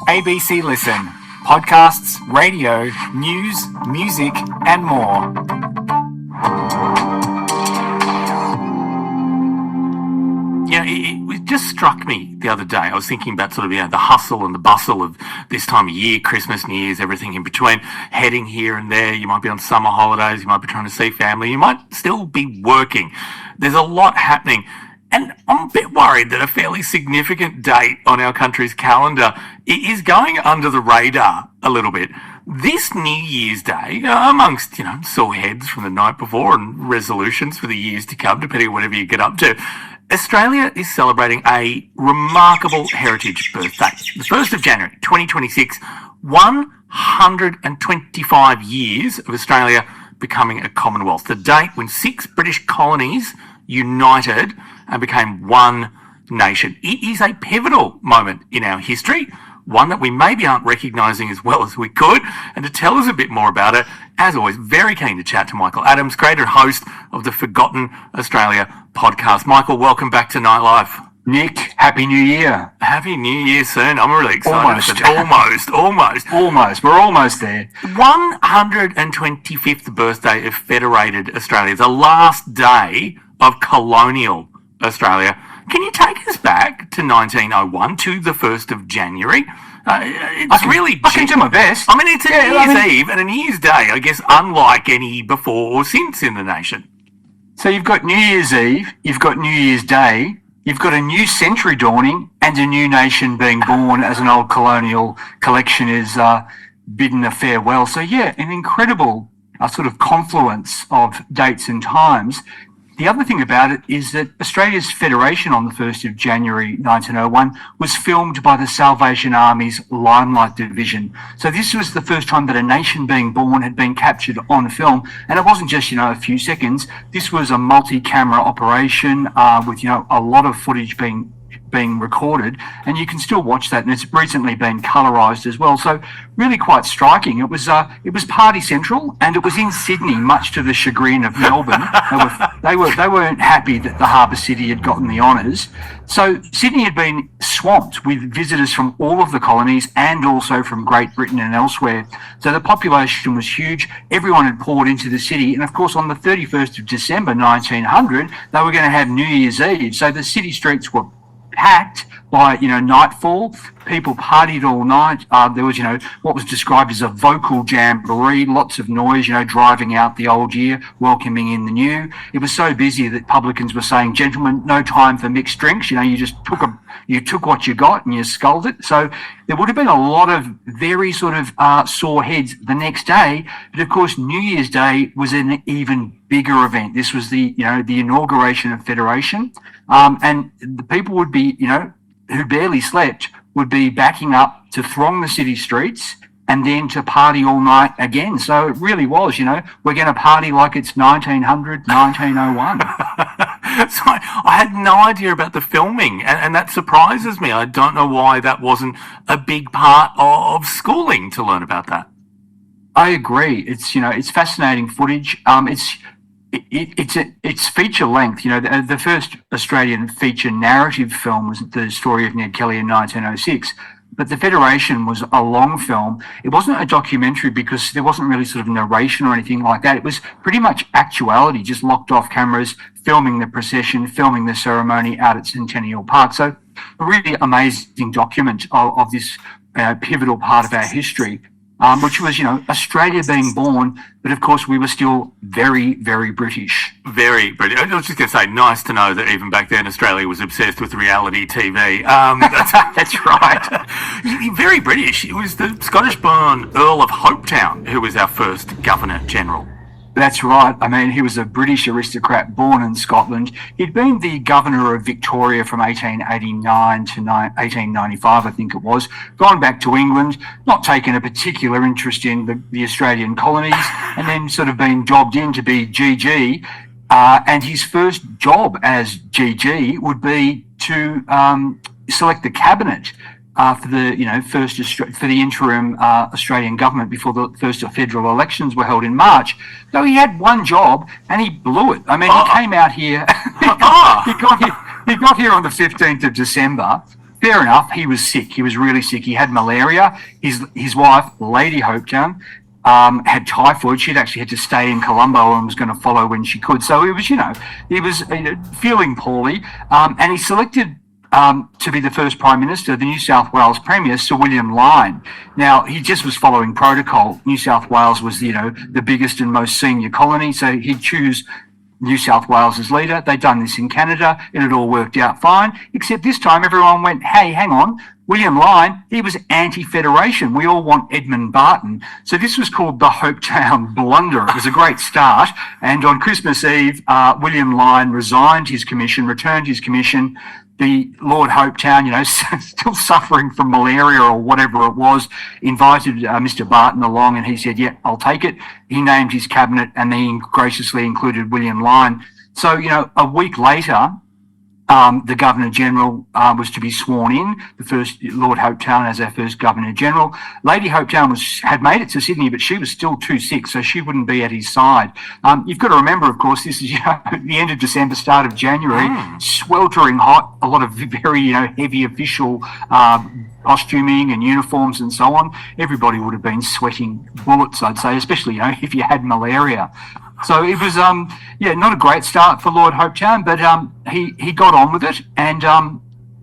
ABC Listen. Podcasts, radio, news, music, and more. It just struck me the other day. I was thinking about sort of, the hustle and the bustle of this time of year, Christmas, New Year's, everything in between, heading here and there. You might be on summer holidays. You might be trying to see family. You might still be working. There's a lot happening. And I'm a bit worried that a fairly significant date on our country's calendar is going under the radar a little bit. This New Year's Day, amongst, sore heads from the night before and resolutions for the years to come, depending on whatever you get up to, Australia is celebrating a remarkable heritage birthday. The 1st of January 2026, 125 years of Australia becoming a Commonwealth. The date when 6 British colonies united and became one nation. It is a pivotal moment in our history, one that we maybe aren't recognising as well as we could. And to tell us a bit more about it, as always, very keen to chat to Michael Adams, creator and host of the Forgotten Australia podcast. Michael, welcome back to Nightlife. Nick, Happy New Year. Happy New Year soon. I'm really excited. Almost. We're almost there. 125th birthday of Federated Australia, the last day of colonial Australia. Can you take us back to 1901, to the 1st of January? I can do my best. I mean, it's a New Year's Eve and a New Year's Day, I guess, unlike any before or since in the nation. So you've got New Year's Eve, you've got New Year's Day, you've got a new century dawning and a new nation being born as an old colonial collection is bidden a farewell. So an incredible sort of confluence of dates and times. The other thing about it is that Australia's federation on the 1st of January 1901 was filmed by the Salvation Army's Limelight Division. So this was the first time that a nation being born had been captured on film. And it wasn't just, a few seconds. This was a multi-camera operation with, a lot of footage being recorded, and you can still watch that, and it's recently been colorized as well. So really quite striking. It was party central, and it was in Sydney, much to the chagrin of Melbourne. They weren't happy that the Harbour City had gotten the honours. So Sydney had been swamped with visitors from all of the colonies and also from Great Britain and elsewhere. So the population was huge. Everyone had poured into the city, and of course on the 31st of December 1900, they were going to have New Year's Eve. So the city streets were packed by nightfall. People partied all night. There was what was described as a vocal jamboree, lots of noise, driving out the old year, welcoming in the new. It was so busy that publicans were saying, gentlemen, no time for mixed drinks. You just took what you got and you sculled it. So there would have been a lot of very sort of sore heads the next day. But of course, New Year's Day was an even bigger event. This was the inauguration of Federation. And the people would be, who barely slept, would be backing up to throng the city streets and then to party all night again. So it really was, we're going to party like it's 1900, 1901. So I had no idea about the filming, and that surprises me. I don't know why that wasn't a big part of schooling to learn about that. I agree. It's, it's fascinating footage. It's feature length. The first Australian feature narrative film was The Story of Ned Kelly in 1906. But the Federation was a long film. It wasn't a documentary because there wasn't really sort of narration or anything like that. It was pretty much actuality, just locked off cameras, filming the procession, filming the ceremony out at Centennial Park. So a really amazing document of this pivotal part of our history. Which was, Australia being born, but of course we were still very, very British. Very British. I was just going to say, nice to know that even back then Australia was obsessed with reality TV. That's right. Very British. It was the Scottish-born Earl of Hopetown who was our first Governor-General. That's right. I mean, he was a British aristocrat born in Scotland. He'd been the governor of Victoria from 1889 to 1895, I think it was. Gone back to England, not taken a particular interest in the Australian colonies, and then sort of been jobbed in to be GG. And his first job as GG would be to select the cabinet. For the interim Australian government before the first federal elections were held in March. So he had one job and he blew it. I mean, he came out here. He got here on the 15th of December. fair enough. He was sick. He was really sick. He had malaria. His wife, Lady Hopetown, had typhoid. She'd actually had to stay in Colombo and was going to follow when she could. So he was feeling poorly, and he selected to be the first Prime Minister, the New South Wales Premier, Sir William Lyne. Now, he just was following protocol. New South Wales was, the biggest and most senior colony, so he'd choose New South Wales as leader. They'd done this in Canada. It had all worked out fine, except this time everyone went, hey, hang on, William Lyne, he was anti-federation. We all want Edmund Barton. So this was called the Hopetown blunder. It was a great start. And on Christmas Eve, William Lyne resigned his commission, returned his commission. The Lord Hopetown, still suffering from malaria or whatever it was, invited Mr. Barton along, and he said, yeah, I'll take it. He named his cabinet and then graciously included William Lyne. So, a week later, the Governor-General was to be sworn in, the first Lord Hopetown as our first Governor-General. Lady Hopetown had made it to Sydney, but she was still too sick, so she wouldn't be at his side. You've got to remember, of course, this is the end of December, start of January, sweltering hot, a lot of very heavy official costuming and uniforms and so on. Everybody would have been sweating bullets, I'd say, especially if you had malaria. So it was, not a great start for Lord Hopetown, but he got on with it, and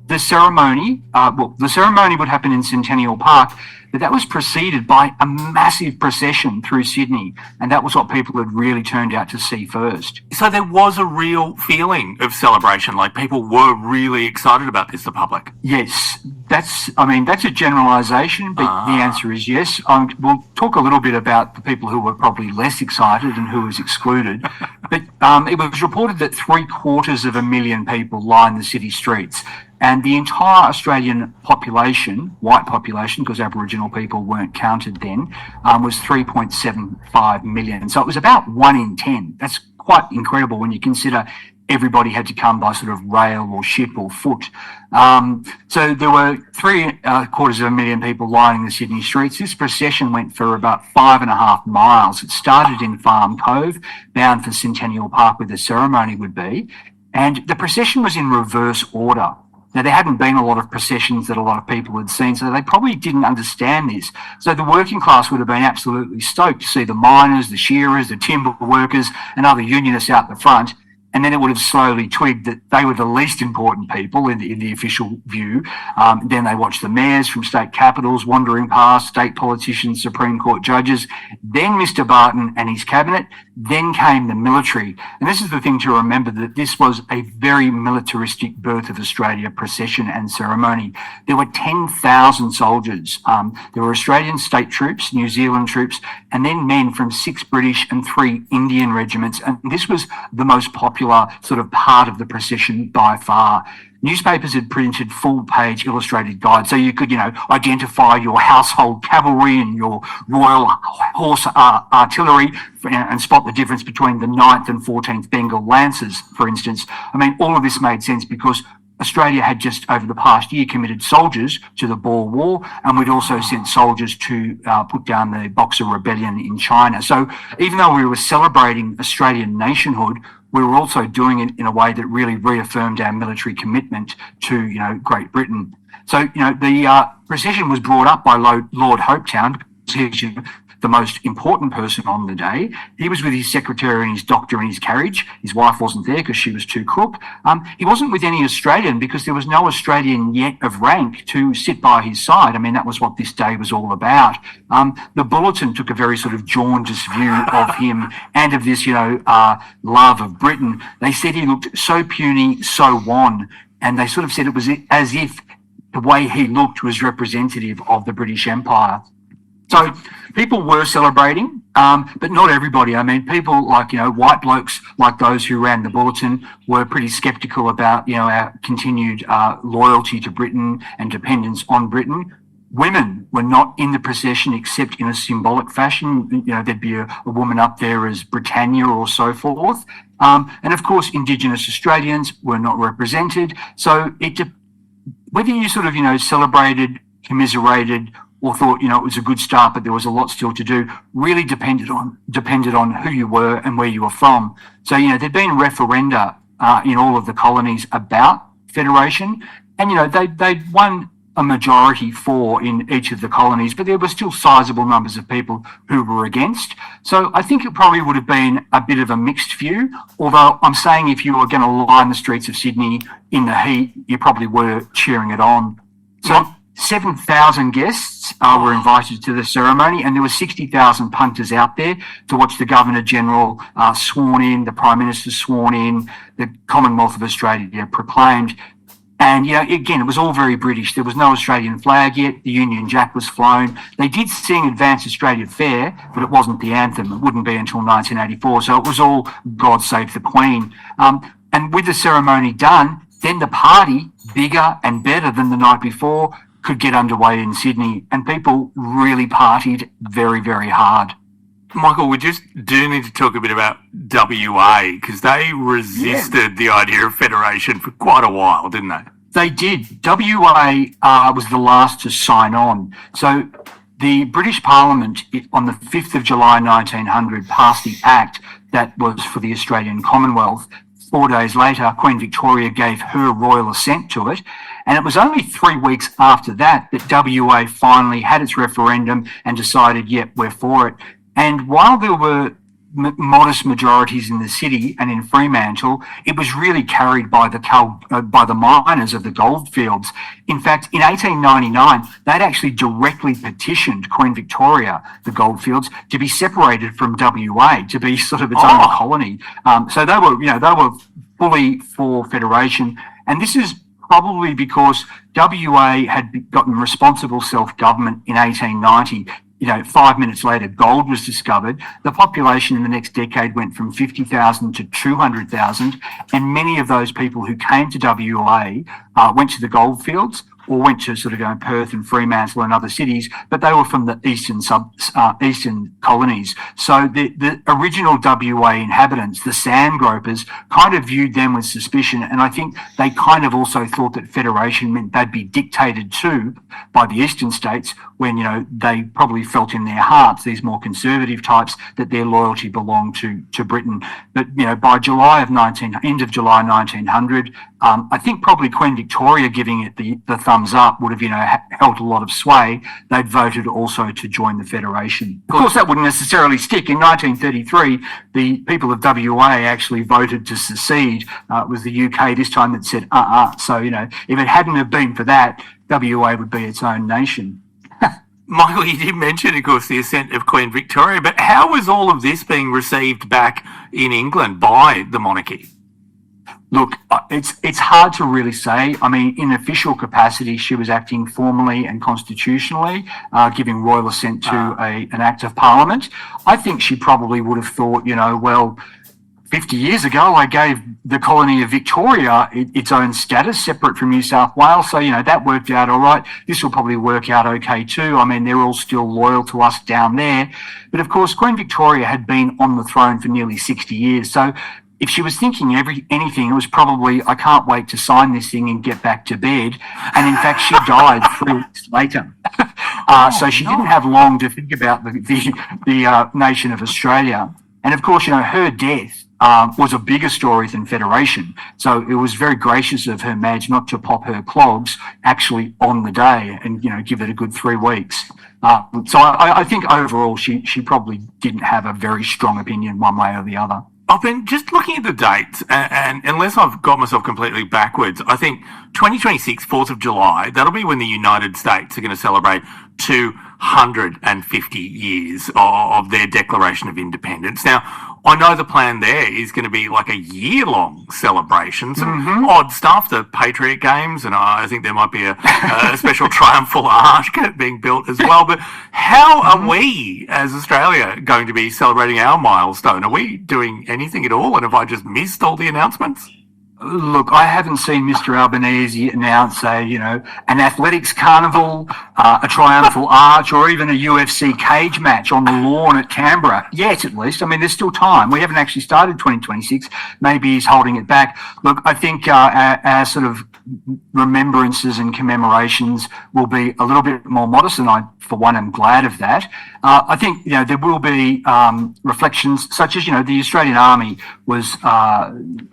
the ceremony would happen in Centennial Park, but that was preceded by a massive procession through Sydney, and that was what people had really turned out to see first. So there was a real feeling of celebration, like people were really excited about this, the public. Yes, that's a generalisation, but the answer is yes. We'll talk a little bit about the people who were probably less excited and who was excluded, but it was reported that 750,000 people lined the city streets. And the entire Australian population, white population, because Aboriginal people weren't counted then, was 3.75 million. So it was about 1 in 10. That's quite incredible when you consider everybody had to come by sort of rail or ship or foot. So there were 750,000 people lining the Sydney streets. This procession went for about 5.5 miles. It started in Farm Cove, bound for Centennial Park where the ceremony would be. And the procession was in reverse order. Now, there hadn't been a lot of processions that a lot of people had seen, so they probably didn't understand this. So the working class would have been absolutely stoked to see the miners, the shearers, the timber workers and other unionists out the front. And then it would have slowly twigged that they were the least important people in the official view. Then they watched the mayors from state capitals wandering past, state politicians, Supreme Court judges, then Mr. Barton and his cabinet, then came the military. And this is the thing to remember, that this was a very militaristic birth of Australia procession and ceremony. There were 10,000 soldiers. There were Australian state troops, New Zealand troops, and then men from 6 British and 3 Indian regiments. And this was the most popular sort of part of the procession by far. Newspapers had printed full-page illustrated guides, so you could, identify your household cavalry and your Royal Horse Artillery and spot the difference between the 9th and 14th Bengal Lancers, for instance. All of this made sense because Australia had just over the past year committed soldiers to the Boer War, and we'd also sent soldiers to put down the Boxer Rebellion in China. So even though we were celebrating Australian nationhood, we were also doing it in a way that really reaffirmed our military commitment to, Great Britain. So, the procession was brought up by Lord Hopetown, because he's the most important person on the day. He was with his secretary and his doctor in his carriage. His wife wasn't there because she was too crook. He wasn't with any Australian because there was no Australian yet of rank to sit by his side. That was what this day was all about. The Bulletin took a very sort of jaundiced view of him and of this, love of Britain. They said he looked so puny, so wan, and they sort of said it was as if the way he looked was representative of the British Empire. So people were celebrating, but not everybody. People like, white blokes like those who ran the Bulletin were pretty sceptical about, our continued loyalty to Britain and dependence on Britain. Women were not in the procession except in a symbolic fashion. There'd be a woman up there as Britannia or so forth. And of course, Indigenous Australians were not represented. So whether you sort of, celebrated, commiserated, or thought, it was a good start, but there was a lot still to do, really depended on who you were and where you were from. So, there'd been referenda in all of the colonies about federation, And, they'd won a majority for in each of the colonies, but there were still sizable numbers of people who were against. So I think it probably would have been a bit of a mixed view, although I'm saying if you were going to line the streets of Sydney in the heat, you probably were cheering it on. So 7,000 guests were invited to the ceremony, and there were 60,000 punters out there to watch the Governor-General sworn in, the Prime Minister sworn in, the Commonwealth of Australia proclaimed. And, again, it was all very British. There was no Australian flag yet. The Union Jack was flown. They did sing Advance Australia Fair, but it wasn't the anthem. It wouldn't be until 1984. So it was all God Save the Queen. And with the ceremony done, then the party, bigger and better than the night before, could get underway in Sydney. And people really partied very, very hard. Michael, we just do need to talk a bit about WA, because they resisted the idea of federation for quite a while, didn't they? They did. WA was the last to sign on. So the British Parliament on the 5th of July 1900 passed the Act that was for the Australian Commonwealth. 4 days later, Queen Victoria gave her royal assent to it. And it was only 3 weeks after that that WA finally had its referendum and decided, yep, we're for it. And while there were modest majorities in the city and in Fremantle, it was really carried by the miners of the goldfields. In fact, in 1899, they'd actually directly petitioned Queen Victoria, the goldfields, to be separated from WA, to be sort of its own colony. So they were fully for federation, and this is probably because WA had gotten responsible self-government in 1890. 5 minutes later, gold was discovered. The population in the next decade went from 50,000 to 200,000. And many of those people who came to WA went to the goldfields or went to sort of Perth and Fremantle and other cities, but they were from the eastern colonies. So the original WA inhabitants, the sand gropers, kind of viewed them with suspicion. And I think they kind of also thought that federation meant they'd be dictated to by the eastern states when, they probably felt in their hearts, these more conservative types, that their loyalty belonged to Britain. But, by end of July 1900, I think probably Queen Victoria giving it the thumbs up would have, held a lot of sway. They'd voted also to join the Federation. Of course, that wouldn't necessarily stick. In 1933, the people of WA actually voted to secede. It was the UK this time that said, So, if it hadn't have been for that, WA would be its own nation. Michael, you did mention, of course, the ascent of Queen Victoria, but how was all of this being received back in England by the monarchy? Look, it's hard to really say. I mean, in official capacity, she was acting formally and constitutionally, giving royal assent to an act of parliament. I think she probably would have thought, 50 years ago, I gave the colony of Victoria its own status, separate from New South Wales. So, that worked out all right. This will probably work out okay too. I mean, they're all still loyal to us down there. But of course, Queen Victoria had been on the throne for nearly 60 years. So if she was thinking anything, it was probably, I can't wait to sign this thing and get back to bed. And in fact, she died 3 weeks later. So she didn't have long to think about the nation of Australia. And of course, her death was a bigger story than federation. So it was very gracious of Her Madge not to pop her clogs actually on the day and, give it a good 3 weeks. So I think overall she probably didn't have a very strong opinion one way or the other. I've been just looking at the dates, and unless I've got myself completely backwards, I think 2026, 4th of July, that'll be when the United States are going to celebrate 250 years of their Declaration of Independence. Now, I know the plan there is going to be like a year-long celebration, some odd stuff, the Patriot Games, and I think there might be a special triumphal arch being built as well. But how are we, as Australia, going to be celebrating our milestone? Are we doing anything at all? And have I just missed all the announcements? Look, I haven't seen Mr. Albanese announce an athletics carnival, a triumphal arch, or even a UFC cage match on the lawn at Canberra yet, at least. I mean, there's still time. We haven't actually started 2026. Maybe he's holding it back. Look, I think our sort of remembrances and commemorations will be a little bit more modest, and I, for one, am glad of that. I think, there will be reflections such as, the Australian Army was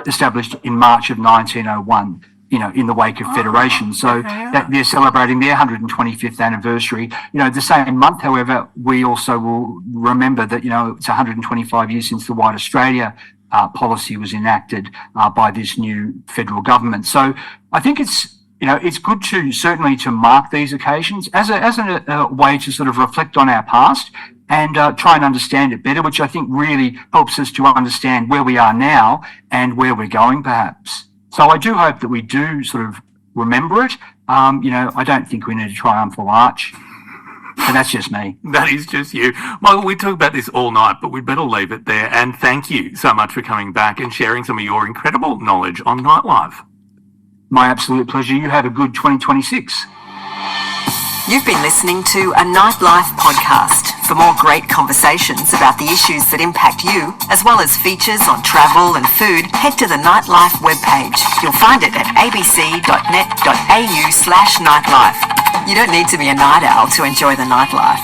established in March of 1901. in the wake of Federation. So that they're celebrating their 125th anniversary. The same month, however, we also will remember that, it's 125 years since the White Australia policy was enacted by this new federal government. So I think it's good to certainly to mark these occasions as a way to sort of reflect on our past and try and understand it better, which I think really helps us to understand where we are now and where we're going, perhaps. So I do hope that we do sort of remember it. I don't think we need a triumphal arch. But that's just me. That is just you. Michael, we talk about this all night, but we'd better leave it there. And thank you so much for coming back and sharing some of your incredible knowledge on nightlife. My absolute pleasure. You have a good 2026. You've been listening to a Nightlife podcast. For more great conversations about the issues that impact you, as well as features on travel and food, head to the Nightlife webpage. You'll find it at abc.net.au/nightlife. You don't need to be a night owl to enjoy the nightlife.